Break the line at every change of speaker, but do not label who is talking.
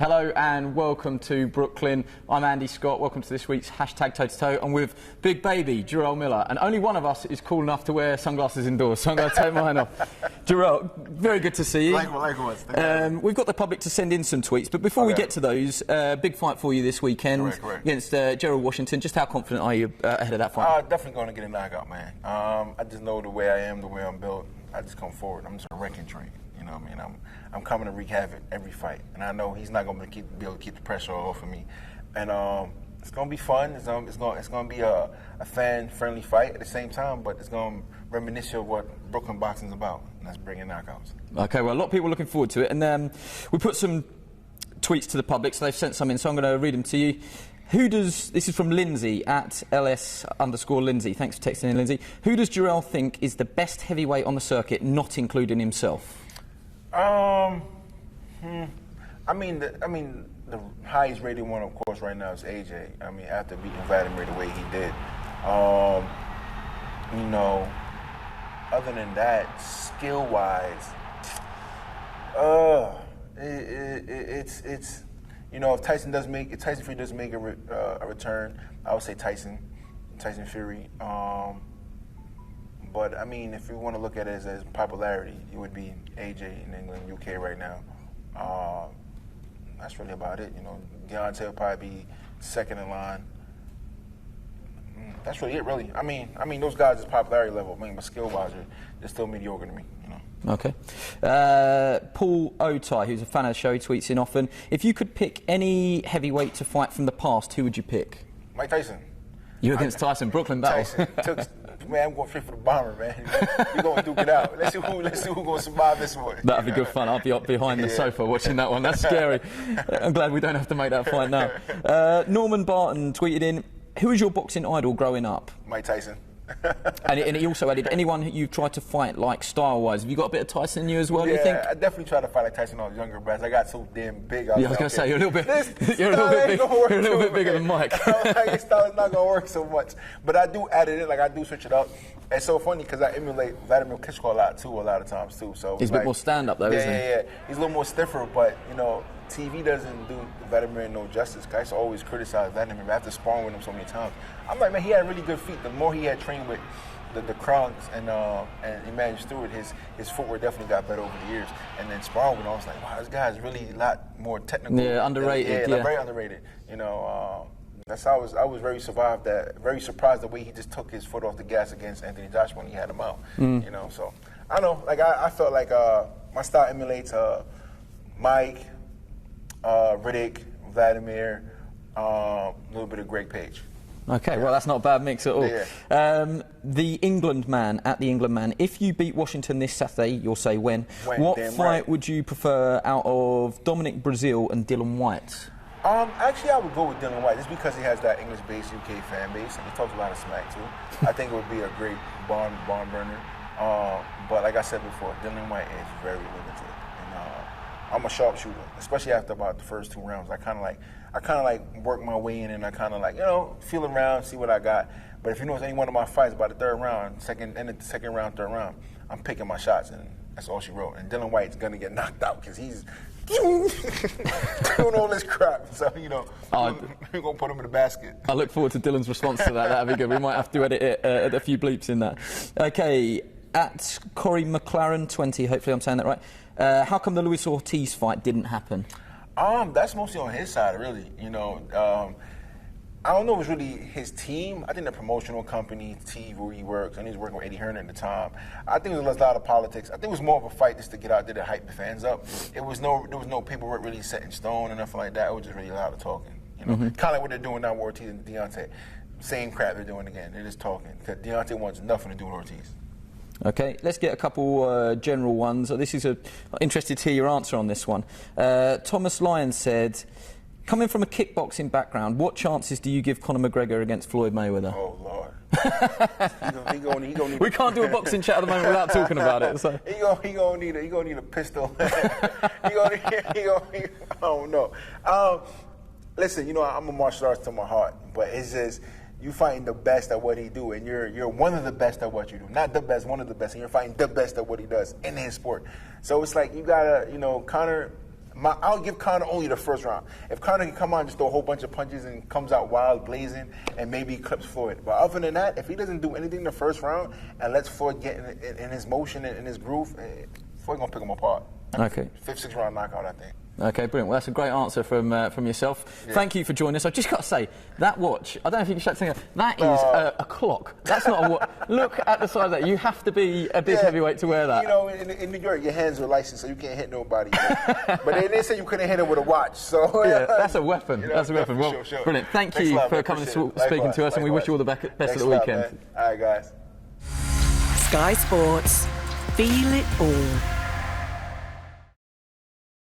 Hello and welcome to Brooklyn. I'm Andy Scott. Welcome to this week's hashtag Toe to Toe. I'm with big baby Jarrell Miller, and only one of us is cool enough to wear sunglasses indoors, so I'm going to take mine off. Jarrell, very good to see you.
Likewise.
We've got the public to send in some tweets, but before we get to those, big fight for you this weekend against Jarrell Washington. Just how confident are you ahead of that fight?
Definitely going to get a knockout, man. I just know the way I am, the way I'm built. I just come forward. I'm just a wrecking train. You know what I mean? I'm coming to wreak havoc every fight, and I know he's not going to be able to keep the pressure off of me. And it's going to be fun. It's going to be a fan-friendly fight at the same time, but it's going to reminisce of what Brooklyn boxing's about, and that's bringing knockouts. Okay,
well, a lot of people are looking forward to it, and we put some tweets to the public, so they've sent some in, so I'm going to read them to you. This is from Lindsay at @LS_Lindsay. Thanks for texting in, Lindsay. Who does Jarrell think is the best heavyweight on the circuit, not including himself?
I mean, the highest rated one, of course, right now is AJ. I mean, after beating Vladimir the way he did, you know, other than that, skill-wise, it's you know, if Tyson Fury does make a return, I would say Tyson Fury. But I mean, if you want to look at it as popularity, it would be AJ in England, UK right now. That's really about it. You know, Deontay will probably be second in line. That's really it, really. I mean, those guys' popularity level, but skill-wise, they're still mediocre to me. You know.
Okay. Paul Otai, who's a fan of the show, he tweets in often. If you could pick any heavyweight to fight from the past, who would you pick?
Mike Tyson.
You're against Tyson, Brooklyn battle.
Man, I'm going straight for the bomber, man. We're going to duke it out. Let's see who's going to survive this one.
That'd be good fun. I'll be up behind the sofa watching that one. That's scary. I'm glad we don't have to make that fight now. Norman Barton tweeted in, who was your boxing idol growing up?
Mike Tyson.
and he also added, anyone who you've tried to fight, like style-wise. Have you got a bit of Tyson in you as well, do you think?
I definitely tried to fight like Tyson when I was younger, but as I got so damn big, I
was going to say, you're a little bit bigger than Mike.
His style is not going to work so much. But I do add it in, like I do switch it up. It's so funny because I emulate Vladimir Klitschko a lot of times too. So
he's a bit more stand-up though, isn't he?
Yeah. He's a little more stiffer, but you know, TV doesn't do Vladimir no justice. Guys always criticize Vladimir, but after sparring with him so many times, I'm like, man, he had really good feet. The more he had trained with the Kronks and Emmanuel Stewart, his footwork definitely got better over the years. And then sparring with him, I was like, wow, this guy is really a lot more technical.
Yeah, underrated.
Like very underrated. You know, that's how I was very surprised the way he just took his foot off the gas against Anthony Joshua when he had him out. You know, so I don't know. Like I felt like my style emulates Mike, Riddick, Vladimir, a little bit of Greg Page.
Okay, well, that's not a bad mix at all.
Yeah.
The England man, if you beat Washington this Saturday, you'll say when. What fight would you prefer out of Dominic Breazeale and Dylan White?
Actually, I would go with Dylan White just because he has that English-based UK fan base and he talks a lot of smack too. I think it would be a great barn burner. But like I said before, Dylan White is very limited, and I'm a sharpshooter, especially after about the first 2 rounds. I kind of like work my way in, and I kind of like, you know, feel around, see what I got. But if you notice any one of my fights by the third round, third round, I'm picking my shots, and that's all she wrote. And Dylan White's gonna get knocked out because he's doing all this crap. So you know, we're gonna put him in the basket.
I look forward to Dylan's response to that. That'd be good. We might have to edit it, add a few bleeps in that. Okay, at Corey McLaren 20. Hopefully, I'm saying that right. How come the Luis Ortiz fight didn't happen?
That's mostly on his side, really. You know, I don't know if it's really his team. I think the promotional company, TV, where he works, and he was working with Eddie Hearn at the time. I think there was a lot of politics. I think it was more of a fight just to get out there to hype the fans up. There was no paperwork really set in stone or nothing like that. It was just really a lot of talking. You know, kind of like what they're doing now with Ortiz and Deontay. Same crap they're doing again. They're just talking because Deontay wants nothing to do with Ortiz.
Okay, let's get a couple general ones. I'm interested to hear your answer on this one. Thomas Lyons said, coming from a kickboxing background, what chances do you give Conor McGregor against Floyd Mayweather?
Oh, Lord. he gonna
we can't do a boxing chat at the moment without talking about it. So.
He gonna need a pistol. I don't know. Listen, you know, I'm a martial artist to my heart, but it's just, you fighting the best at what he do, and you're one of the best at what you do. Not the best, one of the best, and you're fighting the best at what he does in his sport. So it's like you gotta, you know, Conor I'll give Conor only the first round. If Conor can come out and just throw a whole bunch of punches and comes out wild, blazing, and maybe clips Floyd. But other than that, if he doesn't do anything in the first round and lets Floyd get in his motion and in his groove, Floyd gonna pick him apart.
Okay.
5th, 6th round knockout, I think.
Okay, brilliant. Well, that's a great answer from yourself.
Yeah.
Thank you for joining us. I've just got to say, that watch, I don't know if you can show it, that is a clock. That's not a watch. Look at the size of that. You have to be a big heavyweight to wear that.
You know, in New York, your hands are licensed, so you can't hit nobody. But they said you couldn't hit him with a watch, so...
Yeah, that's a weapon. That's a weapon. Well,
sure.
brilliant. Thank you for coming and speaking to us, and we wish you all the best at the weekend.
All right, guys.
Sky Sports. Feel it all.